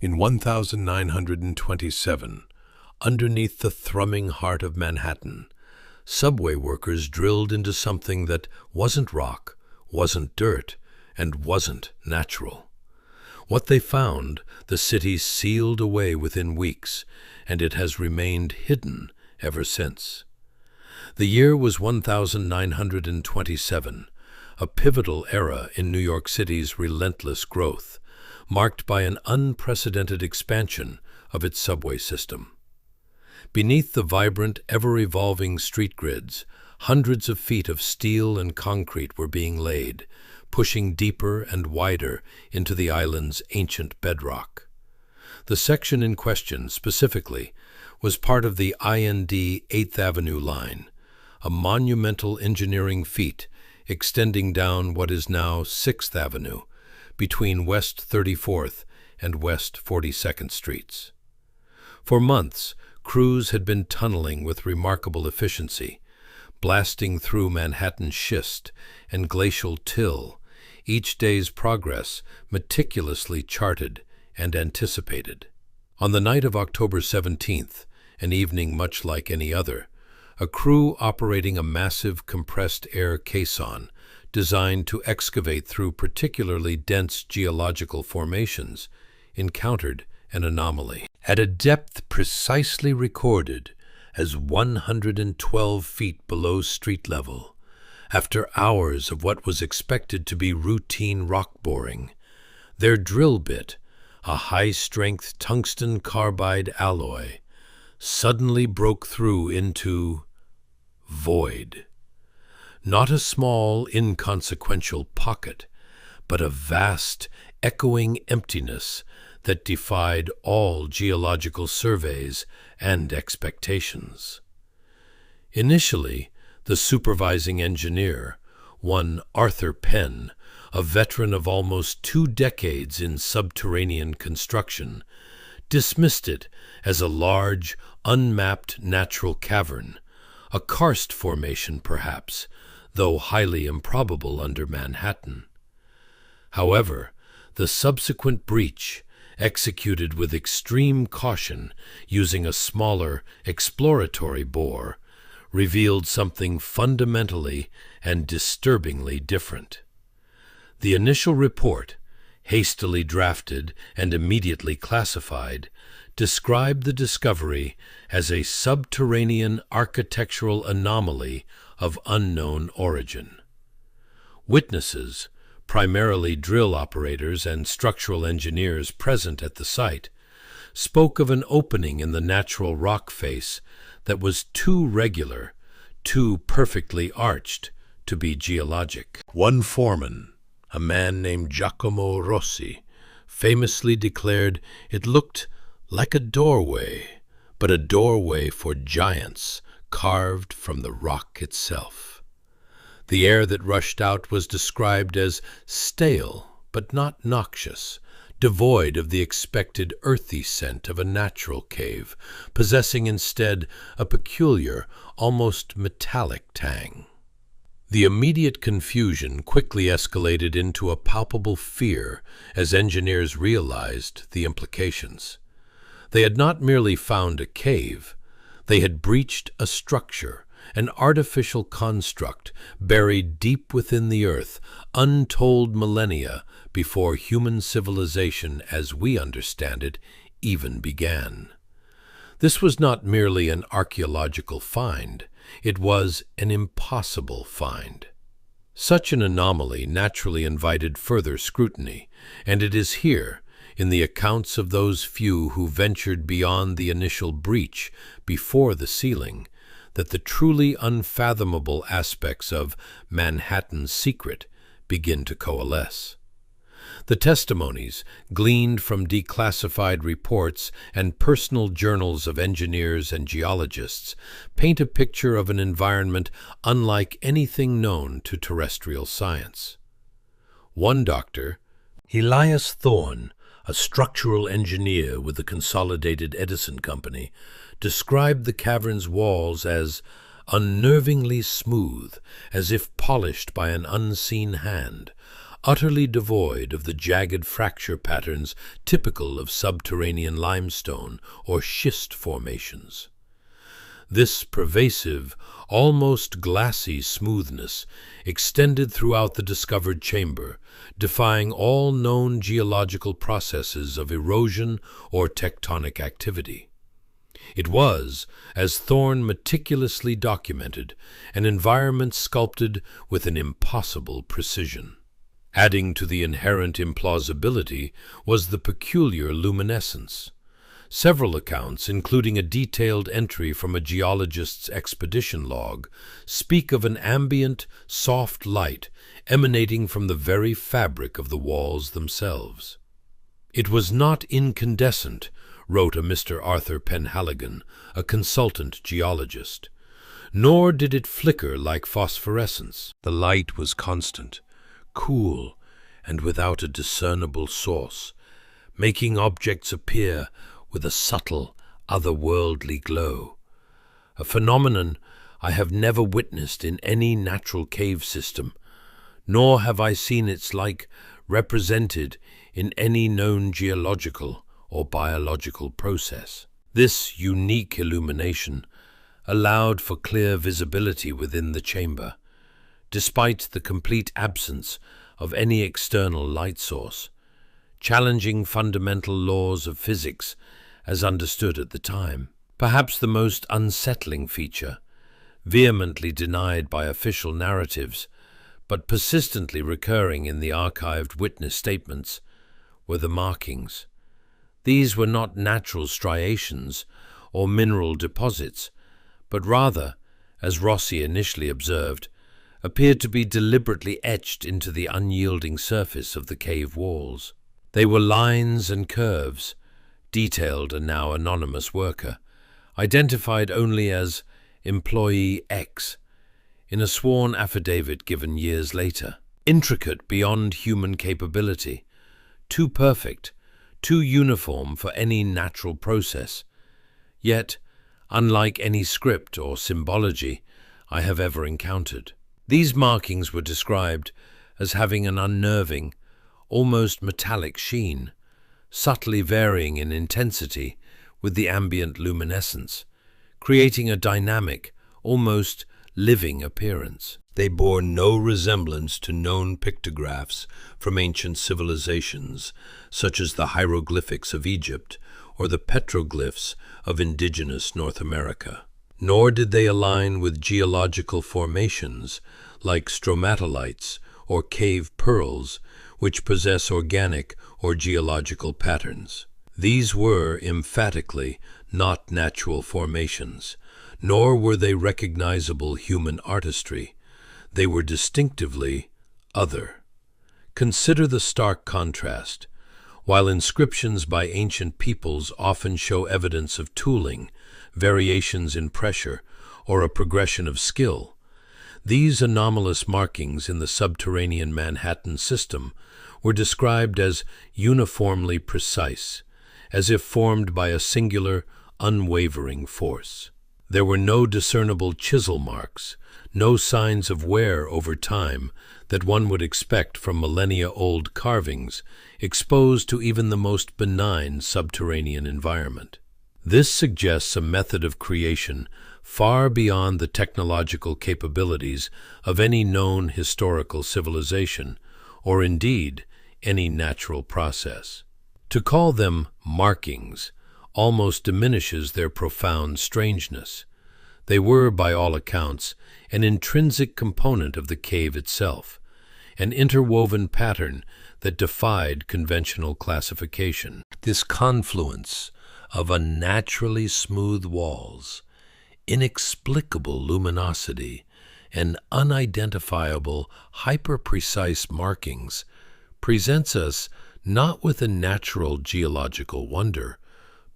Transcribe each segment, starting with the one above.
In 1927, underneath the thrumming heart of Manhattan, subway workers drilled into something that wasn't rock, wasn't dirt, and wasn't natural. What they found, the city sealed away within weeks, and it has remained hidden ever since. The year was 1927, a pivotal era in New York City's relentless growth, marked by an unprecedented expansion of its subway system. Beneath the vibrant, ever-evolving street grids, hundreds of feet of steel and concrete were being laid, pushing deeper and wider into the island's ancient bedrock. The section in question, specifically, was part of the IND 8th Avenue line, a monumental engineering feat extending down what is now 6th Avenue, between West 34th and West 42nd Streets. For months, crews had been tunneling with remarkable efficiency, blasting through Manhattan schist and glacial till, each day's progress meticulously charted and anticipated. On the night of October 17th, an evening much like any other, a crew operating a massive compressed air caisson designed to excavate through particularly dense geological formations encountered an anomaly. At a depth precisely recorded as 112 feet below street level, after hours of what was expected to be routine rock boring, their drill bit, a high-strength tungsten carbide alloy, suddenly broke through into void. Not a small, inconsequential pocket, but a vast, echoing emptiness that defied all geological surveys and expectations. Initially, the supervising engineer, one Arthur Penn, a veteran of almost 2 decades in subterranean construction, dismissed it as a large, unmapped natural cavern, a karst formation perhaps, though highly improbable under Manhattan. However, the subsequent breach, executed with extreme caution using a smaller, exploratory bore, revealed something fundamentally and disturbingly different. The initial report, hastily drafted and immediately classified, described the discovery as a subterranean architectural anomaly of unknown origin. Witnesses, primarily drill operators and structural engineers present at the site, spoke of an opening in the natural rock face that was too regular, too perfectly arched to be geologic. One foreman, a man named Giacomo Rossi, famously declared it looked like a doorway, but a doorway for giants carved from the rock itself. The air that rushed out was described as stale but not noxious, devoid of the expected earthy scent of a natural cave, possessing instead a peculiar, almost metallic tang. The immediate confusion quickly escalated into a palpable fear as engineers realized the implications. They had not merely found a cave, they had breached a structure, an artificial construct buried deep within the earth, untold millennia before human civilization as we understand it even began. This was not merely an archaeological find, it was an impossible find. Such an anomaly naturally invited further scrutiny, and it is here, in the accounts of those few who ventured beyond the initial breach before the sealing, that the truly unfathomable aspects of Manhattan's secret begin to coalesce. The testimonies, gleaned from declassified reports and personal journals of engineers and geologists, paint a picture of an environment unlike anything known to terrestrial science. One doctor, Elias Thorne, a structural engineer with the Consolidated Edison Company, described the cavern's walls as unnervingly smooth, as if polished by an unseen hand, utterly devoid of the jagged fracture patterns typical of subterranean limestone or schist formations. This pervasive, almost glassy smoothness extended throughout the discovered chamber, defying all known geological processes of erosion or tectonic activity. It was, as Thorne meticulously documented, an environment sculpted with an impossible precision. Adding to the inherent implausibility was the peculiar luminescence. Several accounts, including a detailed entry from a geologist's expedition log, speak of an ambient, soft light emanating from the very fabric of the walls themselves. It was not incandescent, wrote a Mr. Arthur Penhaligon, a consultant geologist, nor did it flicker like phosphorescence. The light was constant, cool, and without a discernible source, making objects appear with a subtle, otherworldly glow, a phenomenon I have never witnessed in any natural cave system, nor have I seen its like represented in any known geological or biological process. This unique illumination allowed for clear visibility within the chamber, despite the complete absence of any external light source, challenging fundamental laws of physics as understood at the time. Perhaps the most unsettling feature, vehemently denied by official narratives, but persistently recurring in the archived witness statements, were the markings. These were not natural striations or mineral deposits, but rather, as Rossi initially observed, appeared to be deliberately etched into the unyielding surface of the cave walls. They were lines and curves, detailed a now anonymous worker, identified only as Employee X, in a sworn affidavit given years later. Intricate beyond human capability, too perfect, too uniform for any natural process, yet unlike any script or symbology I have ever encountered. These markings were described as having an unnerving, almost metallic sheen, subtly varying in intensity with the ambient luminescence, creating a dynamic, almost living appearance. They bore no resemblance to known pictographs from ancient civilizations, such as the hieroglyphics of Egypt or the petroglyphs of indigenous North America. Nor did they align with geological formations like stromatolites or cave pearls, which possess organic or geological patterns. These were, emphatically, not natural formations, nor were they recognizable human artistry. They were distinctively other. Consider the stark contrast. While inscriptions by ancient peoples often show evidence of tooling, variations in pressure, or a progression of skill, these anomalous markings in the subterranean Manhattan system were described as uniformly precise, as if formed by a singular, unwavering force. There were no discernible chisel marks, no signs of wear over time that one would expect from millennia-old carvings exposed to even the most benign subterranean environment. This suggests a method of creation far beyond the technological capabilities of any known historical civilization, or indeed any natural process. To call them markings almost diminishes their profound strangeness. They were, by all accounts, an intrinsic component of the cave itself, an interwoven pattern that defied conventional classification. This confluence of unnaturally smooth walls, inexplicable luminosity, and unidentifiable, hyper-precise markings presents us not with a natural geological wonder,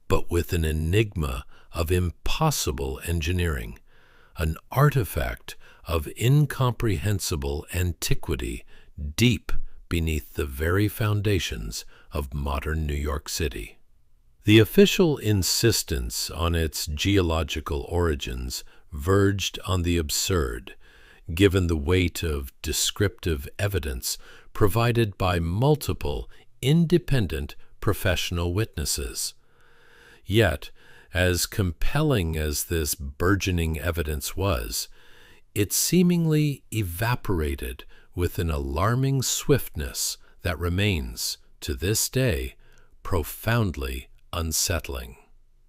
but with an enigma of impossible engineering, an artifact of incomprehensible antiquity deep beneath the very foundations of modern New York City. The official insistence on its geological origins verged on the absurd, given the weight of descriptive evidence provided by multiple, independent professional witnesses. Yet, as compelling as this burgeoning evidence was, it seemingly evaporated with an alarming swiftness that remains, to this day, profoundly unsettling.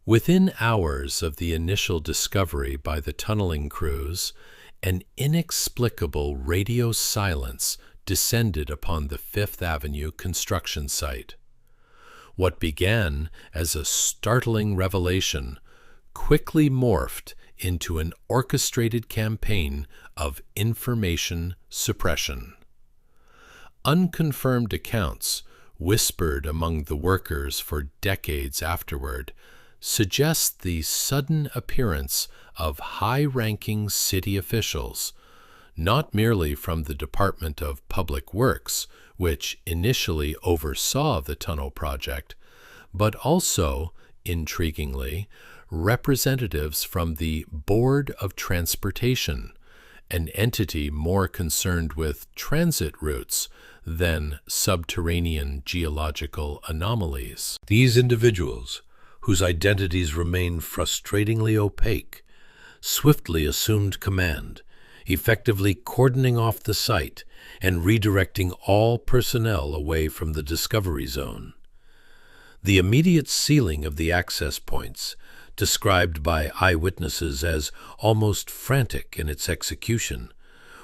Within hours of the initial discovery by the tunneling crews, an inexplicable radio silence descended upon the Fifth Avenue construction site. What began as a startling revelation quickly morphed into an orchestrated campaign of information suppression. Unconfirmed accounts, whispered among the workers for decades afterward, suggest the sudden appearance of high-ranking city officials, not merely from the Department of Public Works, which initially oversaw the tunnel project, but also, intriguingly, representatives from the Board of Transportation, an entity more concerned with transit routes than subterranean geological anomalies. These individuals, whose identities remain frustratingly opaque, swiftly assumed command, effectively cordoning off the site and redirecting all personnel away from the discovery zone. The immediate sealing of the access points, described by eyewitnesses as almost frantic in its execution,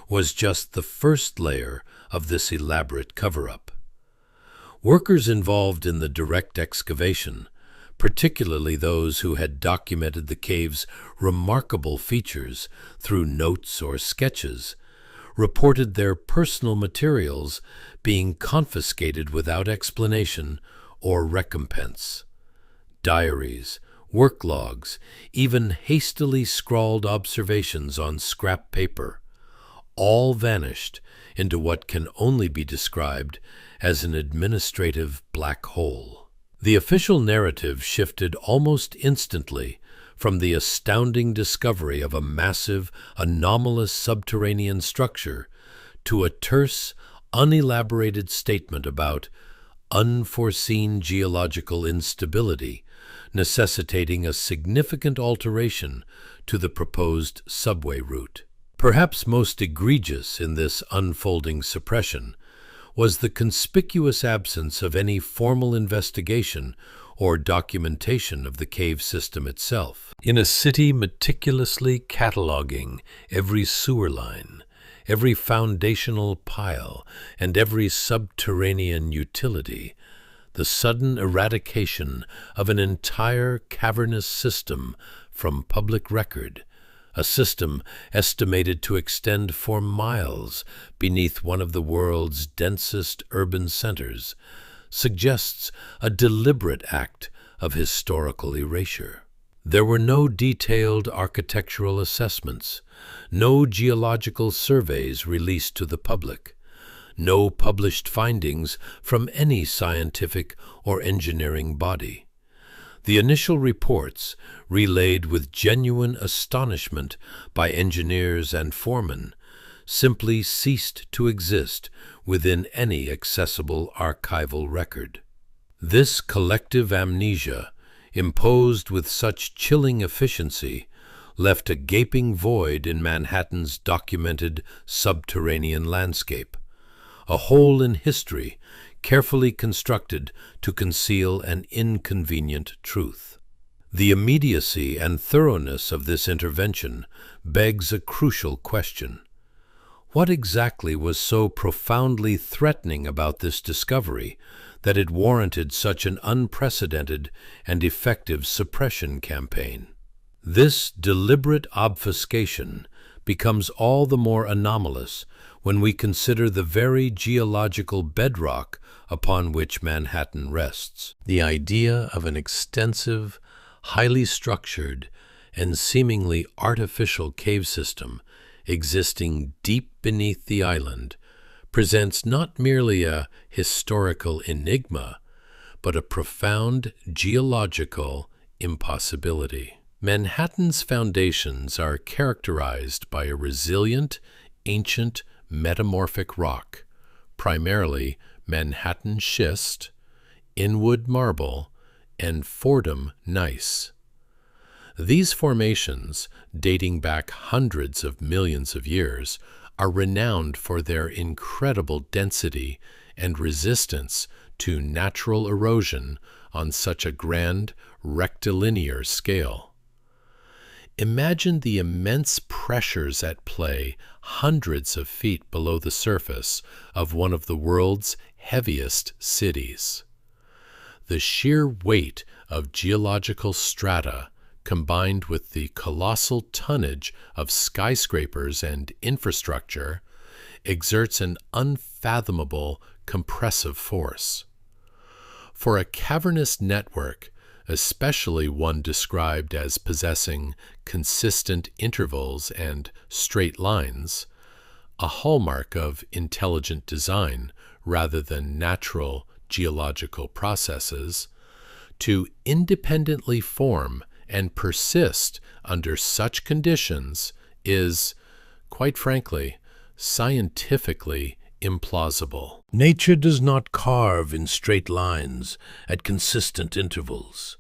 was just the first layer of this elaborate cover-up. Workers involved in the direct excavation, particularly those who had documented the cave's remarkable features through notes or sketches, reported their personal materials being confiscated without explanation or recompense. Diaries, work logs, even hastily scrawled observations on scrap paper, all vanished into what can only be described as an administrative black hole. The official narrative shifted almost instantly from the astounding discovery of a massive, anomalous subterranean structure to a terse, unelaborated statement about unforeseen geological instability necessitating a significant alteration to the proposed subway route. Perhaps most egregious in this unfolding suppression was the conspicuous absence of any formal investigation or documentation of the cave system itself. In a city meticulously cataloging every sewer line, every foundational pile, and every subterranean utility, the sudden eradication of an entire cavernous system from public record, a system estimated to extend for miles beneath one of the world's densest urban centers, suggests a deliberate act of historical erasure. There were no detailed architectural assessments, no geological surveys released to the public, no published findings from any scientific or engineering body. The initial reports, relayed with genuine astonishment by engineers and foremen, simply ceased to exist within any accessible archival record. This collective amnesia, imposed with such chilling efficiency, left a gaping void in Manhattan's documented subterranean landscape, a hole in history carefully constructed to conceal an inconvenient truth. The immediacy and thoroughness of this intervention begs a crucial question. What exactly was so profoundly threatening about this discovery that it warranted such an unprecedented and effective suppression campaign? This deliberate obfuscation becomes all the more anomalous when we consider the very geological bedrock upon which Manhattan rests. The idea of an extensive, highly structured, and seemingly artificial cave system existing deep beneath the island presents not merely a historical enigma, but a profound geological impossibility. Manhattan's foundations are characterized by a resilient, ancient, metamorphic rock, primarily Manhattan schist, Inwood marble, and Fordham gneiss. These formations, dating back hundreds of millions of years, are renowned for their incredible density and resistance to natural erosion on such a grand rectilinear scale. Imagine the immense pressures at play hundreds of feet below the surface of one of the world's heaviest cities. The sheer weight of geological strata, combined with the colossal tonnage of skyscrapers and infrastructure, exerts an unfathomable compressive force. For a cavernous network, especially one described as possessing consistent intervals and straight lines, a hallmark of intelligent design rather than natural geological processes, to independently form and persist under such conditions is, quite frankly, scientifically implausible. Nature does not carve in straight lines at consistent intervals.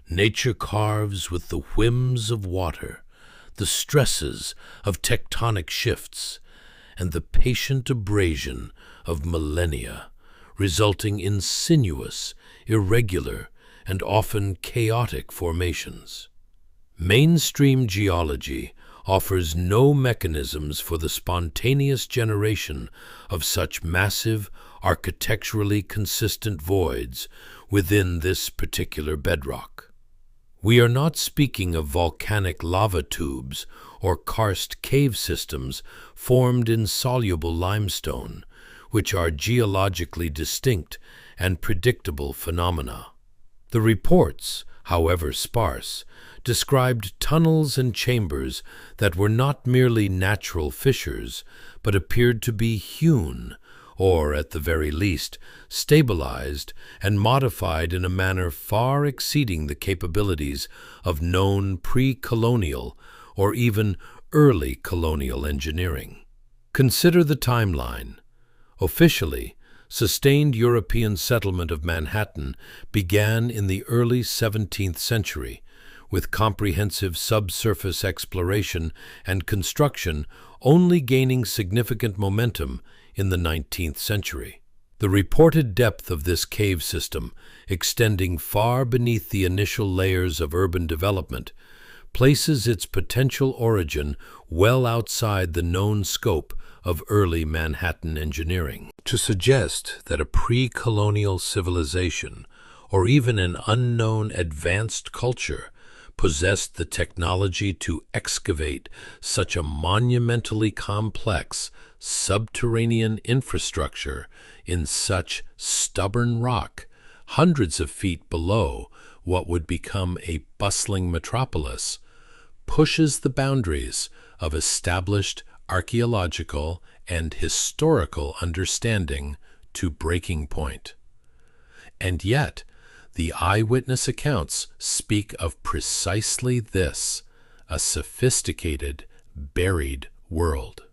Nature carves with the whims of water, the stresses of tectonic shifts, and the patient abrasion of millennia, resulting in sinuous, irregular, and often chaotic formations. Mainstream geology offers no mechanisms for the spontaneous generation of such massive, architecturally consistent voids within this particular bedrock. We are not speaking of volcanic lava tubes or karst cave systems formed in soluble limestone, which are geologically distinct and predictable phenomena. The reports, however sparse, described tunnels and chambers that were not merely natural fissures, but appeared to be hewn, or at the very least, stabilized and modified in a manner far exceeding the capabilities of known pre-colonial or even early colonial engineering. Consider the timeline. Officially, sustained European settlement of Manhattan began in the early 17th century, with comprehensive subsurface exploration and construction only gaining significant momentum in the 19th century. The reported depth of this cave system, extending far beneath the initial layers of urban development, places its potential origin well outside the known scope of early Manhattan engineering. To suggest that a pre-colonial civilization, or even an unknown advanced culture, possessed the technology to excavate such a monumentally complex subterranean infrastructure in such stubborn rock, hundreds of feet below what would become a bustling metropolis, pushes the boundaries of established archaeological and historical understanding to breaking point. And yet, the eyewitness accounts speak of precisely this, a sophisticated, buried world.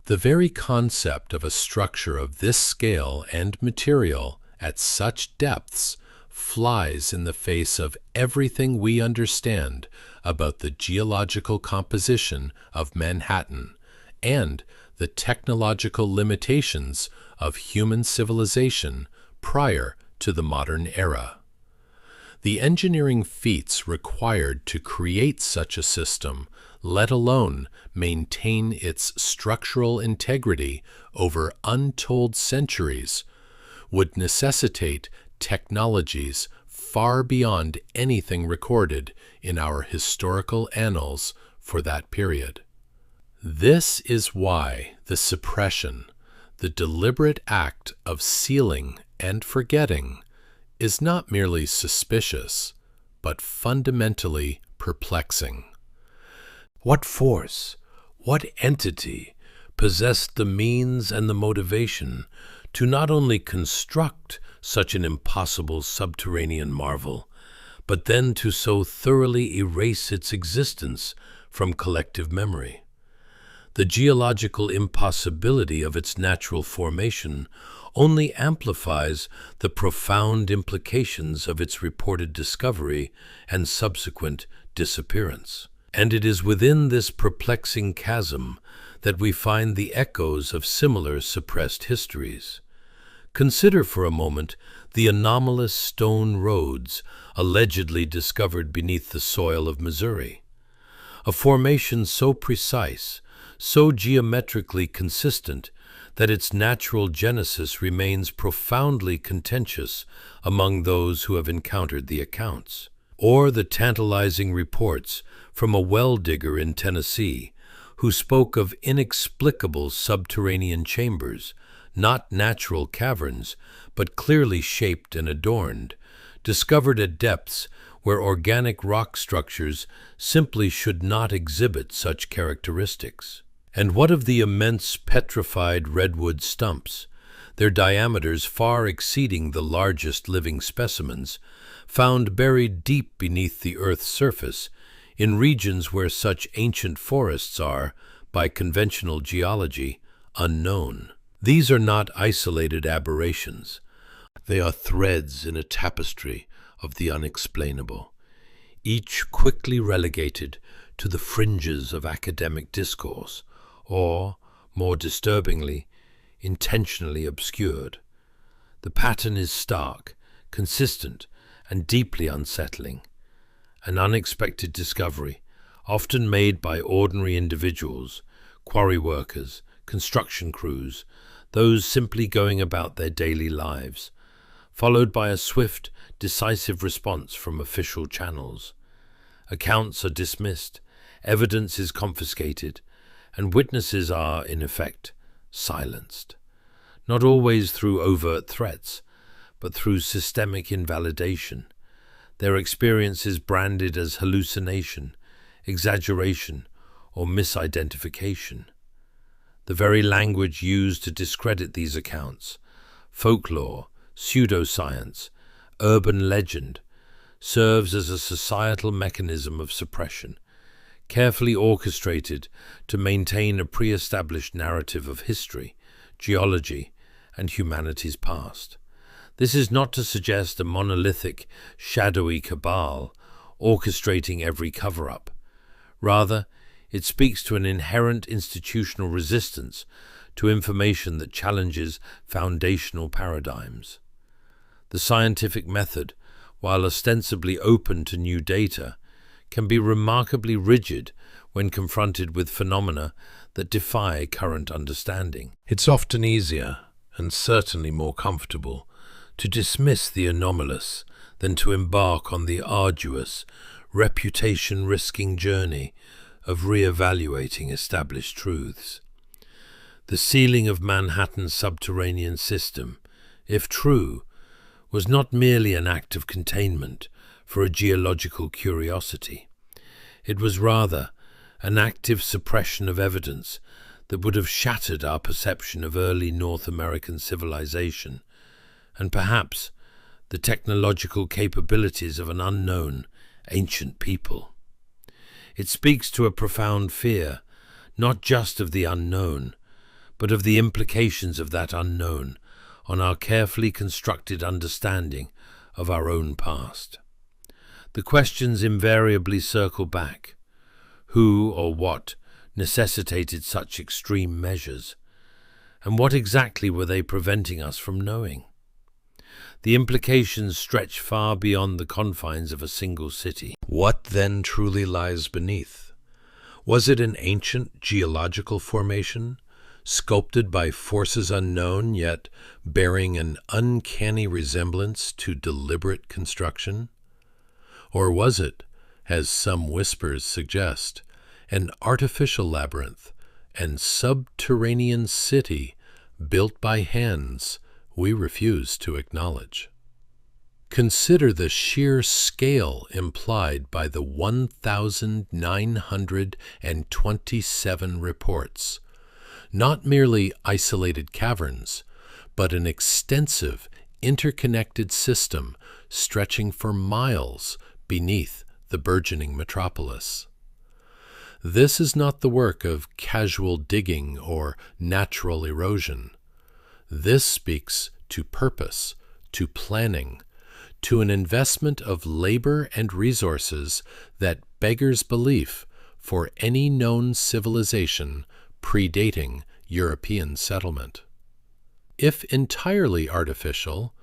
The very concept of a structure of this scale and material at such depths flies in the face of everything we understand about the geological composition of Manhattan and the technological limitations of human civilization prior to the modern era. The engineering feats required to create such a system, let alone maintain its structural integrity over untold centuries, would necessitate technologies far beyond anything recorded in our historical annals for that period. This is why the suppression, the deliberate act of sealing and forgetting, is not merely suspicious, but fundamentally perplexing. What force, what entity possessed the means and the motivation to not only construct such an impossible subterranean marvel, but then to so thoroughly erase its existence from collective memory? The geological impossibility of its natural formation only amplifies the profound implications of its reported discovery and subsequent disappearance. And it is within this perplexing chasm that we find the echoes of similar suppressed histories. Consider for a moment the anomalous stone roads allegedly discovered beneath the soil of Missouri. A formation so precise, so geometrically consistent, that its natural genesis remains profoundly contentious among those who have encountered the accounts. Or the tantalizing reports from a well digger in Tennessee who spoke of inexplicable subterranean chambers, not natural caverns, but clearly shaped and adorned, discovered at depths where organic rock structures simply should not exhibit such characteristics. And what of the immense petrified redwood stumps, their diameters far exceeding the largest living specimens, found buried deep beneath the Earth's surface in regions where such ancient forests are, by conventional geology, unknown? These are not isolated aberrations. They are threads in a tapestry of the unexplainable, each quickly relegated to the fringes of academic discourse, or, more disturbingly, intentionally obscured. The pattern is stark, consistent, and deeply unsettling. An unexpected discovery, often made by ordinary individuals, quarry workers, construction crews, those simply going about their daily lives, followed by a swift, decisive response from official channels. Accounts are dismissed, evidence is confiscated, and witnesses are, in effect, silenced. Not always through overt threats, but through systemic invalidation. Their experience is branded as hallucination, exaggeration, or misidentification. The very language used to discredit these accounts, folklore, pseudoscience, urban legend, serves as a societal mechanism of suppression, carefully orchestrated to maintain a pre-established narrative of history, geology, and humanity's past. This is not to suggest a monolithic, shadowy cabal orchestrating every cover-up. Rather, it speaks to an inherent institutional resistance to information that challenges foundational paradigms. The scientific method, while ostensibly open to new data, can be remarkably rigid when confronted with phenomena that defy current understanding. It's often easier, and certainly more comfortable, to dismiss the anomalous than to embark on the arduous, reputation-risking journey of re-evaluating established truths. The sealing of Manhattan's subterranean system, if true, was not merely an act of containment for a geological curiosity. It was rather an active suppression of evidence that would have shattered our perception of early North American civilization, and perhaps the technological capabilities of an unknown, ancient people. It speaks to a profound fear, not just of the unknown, but of the implications of that unknown on our carefully constructed understanding of our own past. The questions invariably circle back. Who or what necessitated such extreme measures? And what exactly were they preventing us from knowing? The implications stretch far beyond the confines of a single city. What then truly lies beneath? Was it an ancient geological formation, sculpted by forces unknown, yet bearing an uncanny resemblance to deliberate construction? Or was it, as some whispers suggest, an artificial labyrinth and subterranean city built by hands we refuse to acknowledge? Consider the sheer scale implied by the 1,927 reports. Not merely isolated caverns, but an extensive, interconnected system stretching for miles beneath the burgeoning metropolis. This is not the work of casual digging or natural erosion. This speaks to purpose, to planning, to an investment of labor and resources that beggars belief for any known civilization predating European settlement. If entirely artificial,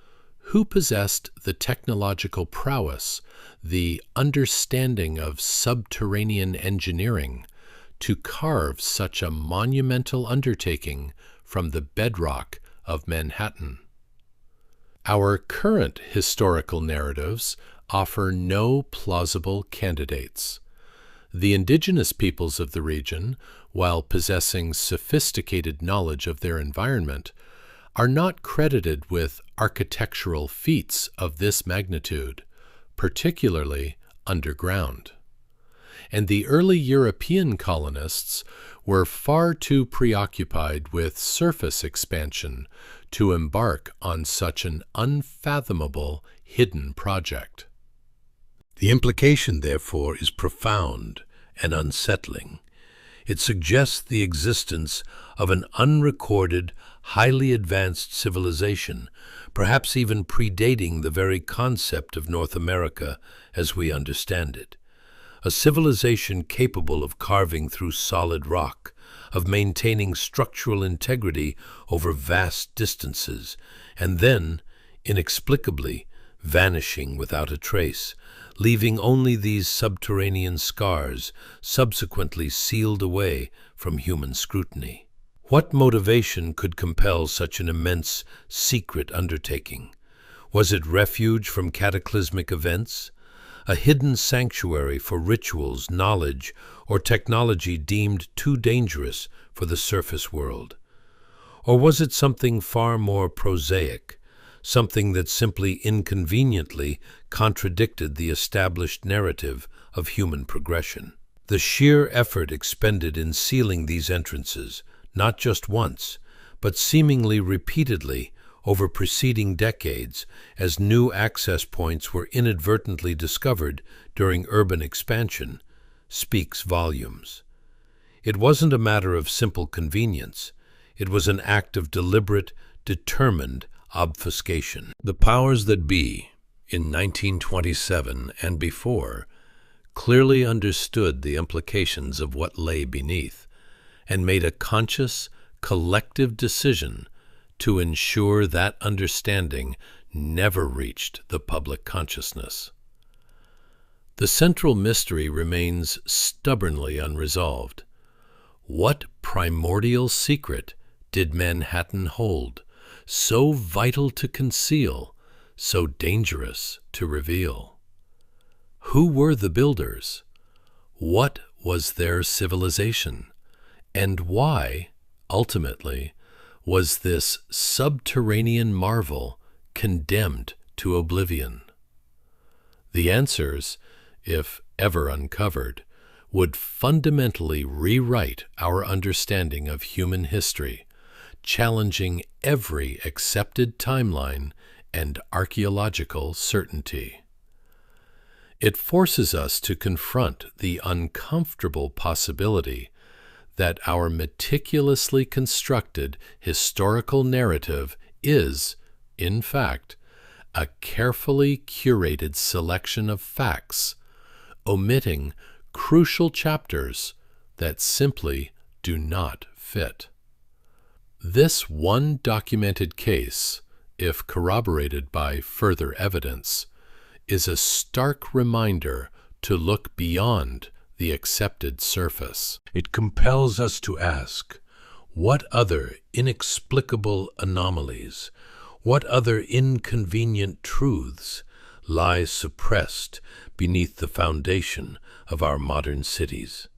who possessed the technological prowess, the understanding of subterranean engineering, to carve such a monumental undertaking from the bedrock of Manhattan? Our current historical narratives offer no plausible candidates. The indigenous peoples of the region, while possessing sophisticated knowledge of their environment, are not credited with architectural feats of this magnitude, particularly underground. And the early European colonists were far too preoccupied with surface expansion to embark on such an unfathomable hidden project. The implication, therefore, is profound and unsettling. It suggests the existence of an unrecorded, highly advanced civilization, perhaps even predating the very concept of North America as we understand it. A civilization capable of carving through solid rock, of maintaining structural integrity over vast distances, and then, inexplicably, vanishing without a trace, leaving only these subterranean scars, subsequently sealed away from human scrutiny. What motivation could compel such an immense, secret undertaking? Was it refuge from cataclysmic events? A hidden sanctuary for rituals, knowledge, or technology deemed too dangerous for the surface world? Or was it something far more prosaic, something that simply inconveniently contradicted the established narrative of human progression? The sheer effort expended in sealing these entrances, not just once, but seemingly repeatedly over preceding decades as new access points were inadvertently discovered during urban expansion, speaks volumes. It wasn't a matter of simple convenience. It was an act of deliberate, determined obfuscation. The powers that be, in 1927 and before, clearly understood the implications of what lay beneath, and made a conscious, collective decision to ensure that understanding never reached the public consciousness. The central mystery remains stubbornly unresolved. What primordial secret did Manhattan hold, so vital to conceal, so dangerous to reveal? Who were the builders? What was their civilization? And why, ultimately, was this subterranean marvel condemned to oblivion? The answers, if ever uncovered, would fundamentally rewrite our understanding of human history, challenging every accepted timeline and archaeological certainty. It forces us to confront the uncomfortable possibility that our meticulously constructed historical narrative is, in fact, a carefully curated selection of facts, omitting crucial chapters that simply do not fit. This one documented case, if corroborated by further evidence, is a stark reminder to look beyond the accepted surface. It compels us to ask, what other inexplicable anomalies, what other inconvenient truths lie suppressed beneath the foundation of our modern cities?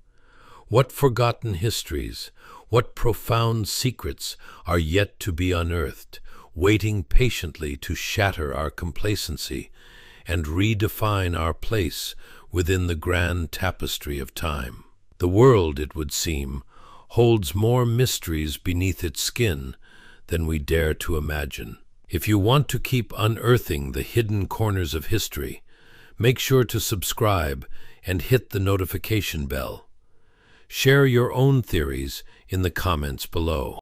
What forgotten histories, what profound secrets are yet to be unearthed, waiting patiently to shatter our complacency and redefine our place within the grand tapestry of time? The world, it would seem, holds more mysteries beneath its skin than we dare to imagine. If you want to keep unearthing the hidden corners of history, make sure to subscribe and hit the notification bell. Share your own theories in the comments below.